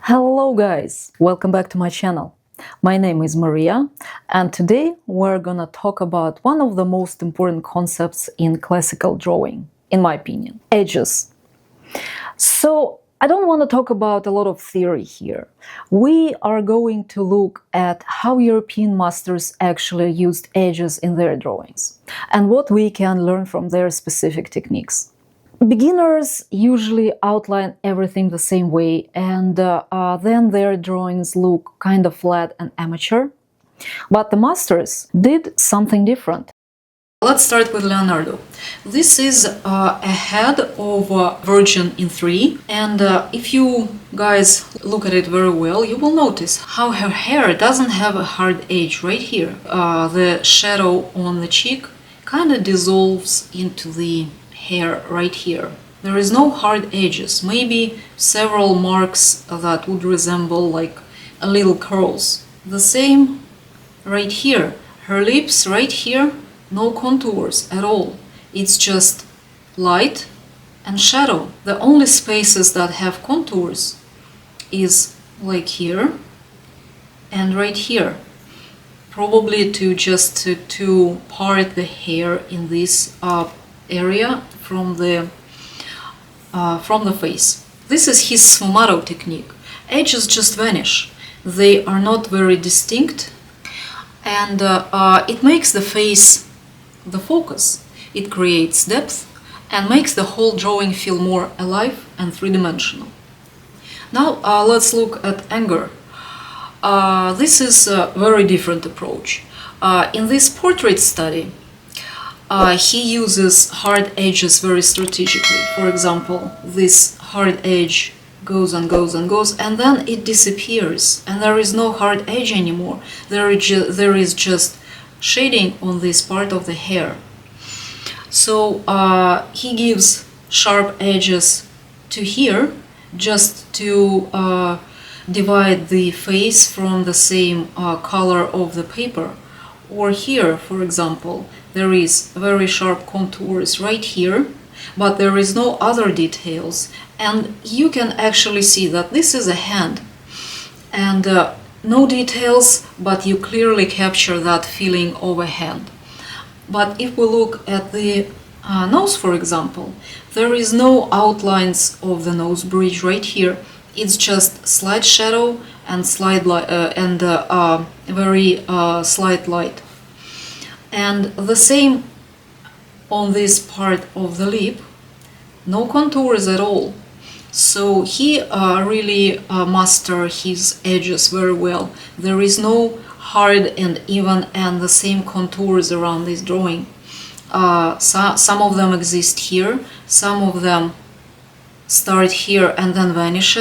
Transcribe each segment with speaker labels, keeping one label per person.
Speaker 1: Hello guys, welcome back to my channel. My name is Maria and today we're gonna talk about one of the most important concepts in classical drawing, in my opinion, edges. So I don't want to talk about a lot of theory here. We are going to look at how European masters actually used edges in their drawings and what we can learn from their specific techniques. Beginners usually outline everything the same way, and then their drawings look kind of flat and amateur. But the masters did something different. Let's start with Leonardo. This is a head of a Virgin in 3, and if you guys look at it very well, you will notice how her hair doesn't have a hard edge right here. The shadow on the cheek kind of dissolves into the hair right here. There is no hard edges, maybe several marks that would resemble like a little curls. The same right here. Her lips right here, no contours at all. It's just light and shadow. The only spaces that have contours is like here and right here. Probably to part the hair in this area from the face. This is his sfumato technique. Edges just vanish. They are not very distinct, and it makes the face the focus. It creates depth and makes the whole drawing feel more alive and three-dimensional. Now let's look at Ingres. This is a very different approach. In this portrait study, he uses hard edges very strategically. For example, this hard edge goes and goes and goes, and then it disappears, and there is no hard edge anymore. There is just shading on this part of the hair. So he gives sharp edges to here, just to divide the face from the same color of the paper. Or here, for example, there is very sharp contours right here, but there is no other details, and you can actually see that this is a hand, and no details, but you clearly capture that feeling of a hand. But if we look at the nose, for example, there is no outlines of the nose bridge right here. It's just slight shadow and very slight light. And the same on this part of the lip, no contours at all. So he really mastered his edges very well. There is no hard and even and the same contours around this drawing. Some of them exist here, some of them start here and then vanish,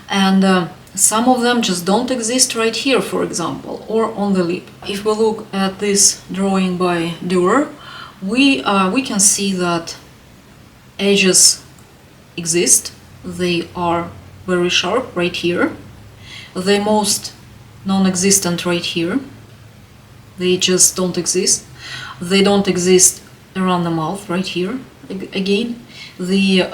Speaker 1: and some of them just don't exist right here, for example, or on the lip. If we look at this drawing by Dürer, we can see that edges exist. They are very sharp right here. They most non-existent right here. They just don't exist. They don't exist around the mouth right here. Again, the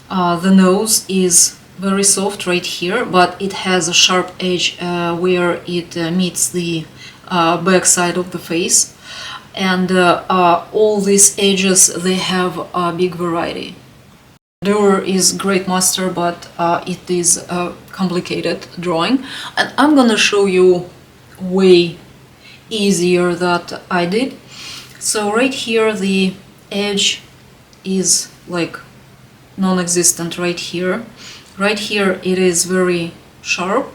Speaker 1: nose is very soft right here, but it has a sharp edge where it meets the back side of the face, and all these edges, they have a big variety. Dürer is great master, but it is a complicated drawing, and I'm gonna show you way easier that I did. So right here the edge is like non-existent right here. Right here it is very sharp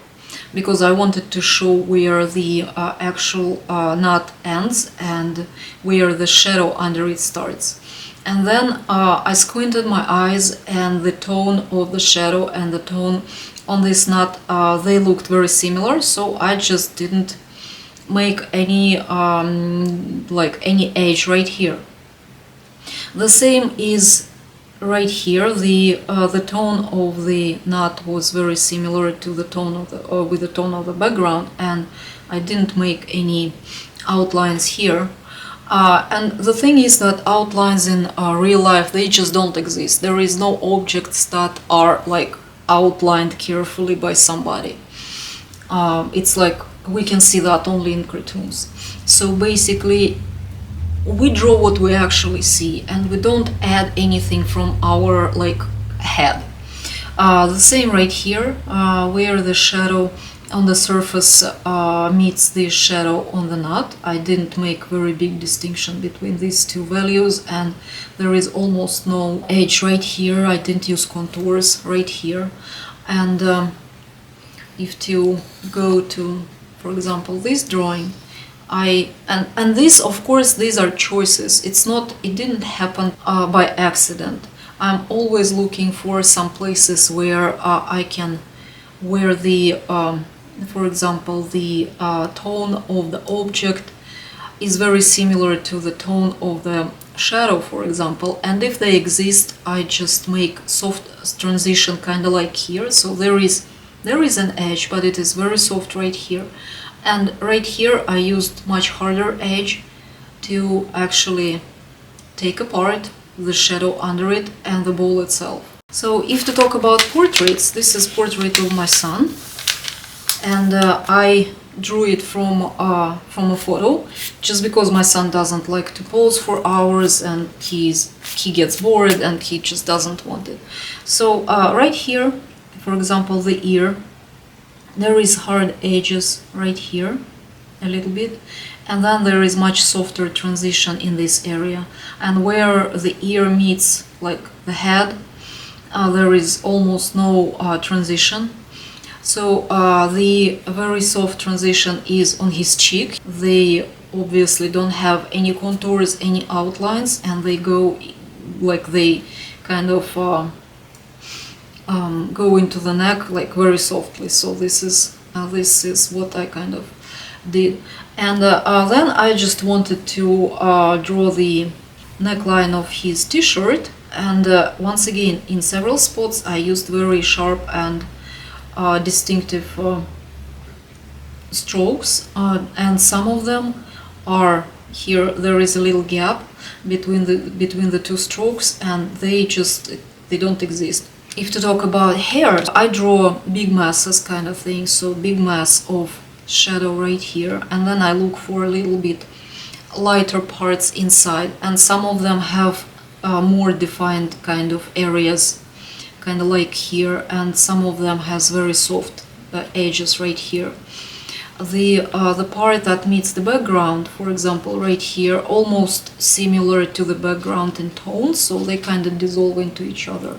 Speaker 1: because I wanted to show where the actual knot ends and where the shadow under it starts. And then I squinted my eyes, and the tone of the shadow and the tone on this knot, they looked very similar, so I just didn't make any any edge right here. The same is right here. The tone of the knot was very similar to the tone of the background, and I didn't make any outlines here. And the thing is that outlines in real life, they just don't exist. There is no objects that are like outlined carefully by somebody. It's like we can see that only in cartoons. So basically, we draw what we actually see, and we don't add anything from our like head. The same right here, where the shadow on the surface meets the shadow on the nut. I didn't make very big distinction between these two values, and there is almost no edge right here. I didn't use contours right here. And if you go to, for example, this drawing, and this, of course, these are choices. It didn't happen by accident. I'm always looking for some places where where the for example, the tone of the object is very similar to the tone of the shadow, for example, and if they exist, I just make soft transition, kind of like here. So there is an edge, but it is very soft right here, and right here I used much harder edge to actually take apart the shadow under it and the ball itself. So if to talk about portraits, this is portrait of my son, and I drew it from a photo, just because my son doesn't like to pose for hours, and he gets bored and he just doesn't want it. So right here, for example, the ear, there is hard edges right here a little bit, and then there is much softer transition in this area, and where the ear meets like the head, there is almost no transition. So the very soft transition is on his cheek. They obviously don't have any contours, any outlines, and they go like they kind of go into the neck like very softly. So this is what I kind of did. And then I just wanted to draw the neckline of his t-shirt, and once again, in several spots I used very sharp and distinctive strokes, and some of them are here. There is a little gap between the two strokes, and they don't exist. If to talk about hair, I draw big masses kind of thing, so big mass of shadow right here, and then I look for a little bit lighter parts inside, and some of them have more defined kind of areas, kind of like here, and some of them has very soft edges right here. The part that meets the background, for example, right here, almost similar to the background in tones, so they kind of dissolve into each other.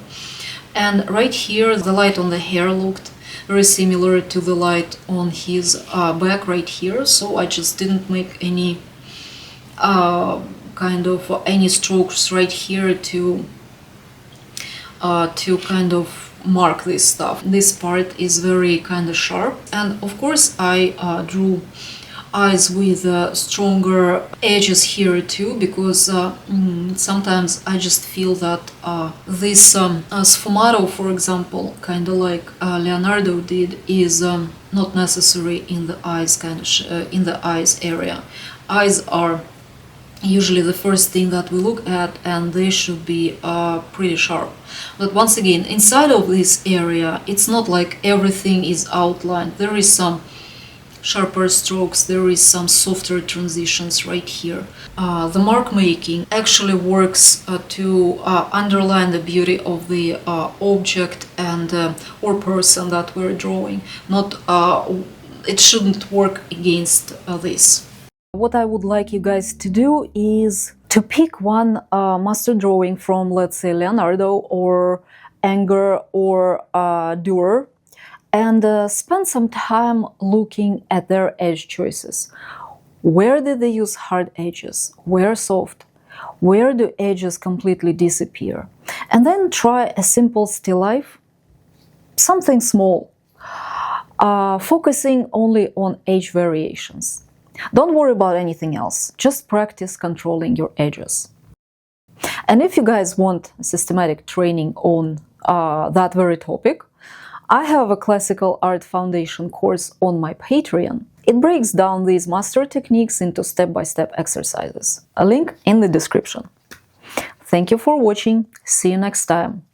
Speaker 1: And right here, the light on the hair looked very similar to the light on his back right here, so I just didn't make any kind of any strokes right here to kind of mark this stuff. This part is very kind of sharp, and of course I drew eyes with stronger edges here too, because sometimes I just feel that this sfumato, for example, kind of like Leonardo did, is not necessary in the eyes, kind of in the eyes area. Eyes are usually the first thing that we look at, and they should be pretty sharp. But once again, inside of this area, it's not like everything is outlined. There is some sharper strokes, there is some softer transitions right here. The mark making actually works to underline the beauty of the object and or person that we're drawing. Not it shouldn't work against this. What I would like you guys to do is to pick one master drawing from, let's say, Leonardo or Ingres or Dürer, and spend some time looking at their edge choices. Where did they use hard edges? Where soft? Where do edges completely disappear? And then try a simple still life, something small, focusing only on edge variations. Don't worry about anything else, just practice controlling your edges. And if you guys want systematic training on that very topic, I have a classical art foundation course on my Patreon. It breaks down these master techniques into step-by-step exercises. A link in the description. Thank you for watching. See you next time.